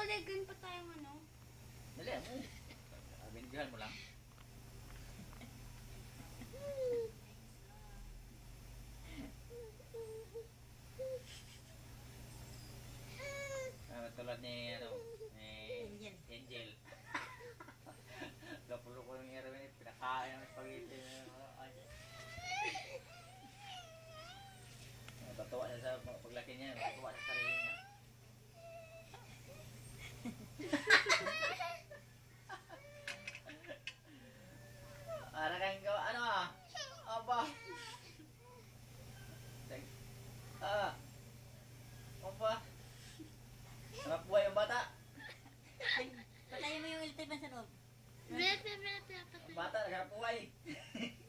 Uligan pa tayong ano. Dali mo. Bindihan mo lang. Tulad ni ano, Angel. Lapulo ko yung Erwin, pinakain ng spaghetti. Natuwa siya sa paglaki niya, natuwa sa sarili niya. Ano kang gawa? Ano ah? Aba? Aba? Hanap buhay yung bata? Patayin mo yung electric fan sa loob. Ang bata, naghanap buhay.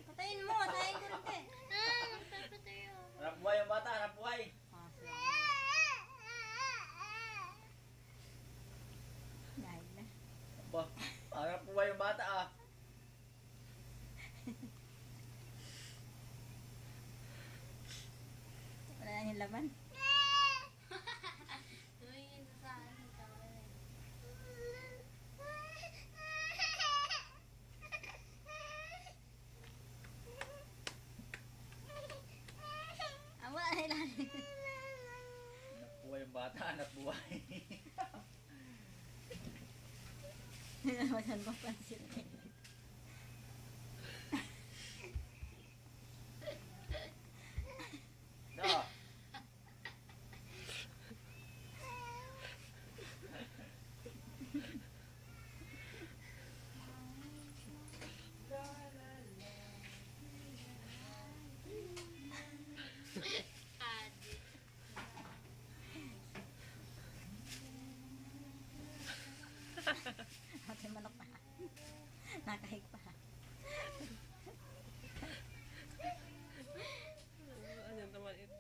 Patayin mo, patayin ko rin eh. Hanap buhay yung bata, hanap buhay. Dahil na. Aba, hanap buhay yung bata ah. Wala na yung laman. Wala na ilalim. Hanap buhay yung bata, hanap buhay. Nilamasan mo pansin eh. No. Ate manok pa. Nakahig pa. Ano naman ito?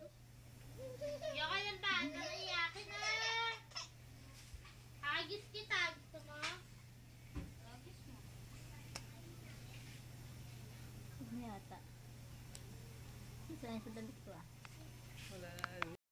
Yoko yung bata na iyakin na. Agis kita. Gusto mo? Agis mo. Ano yata? Isa na sa damit ko ah.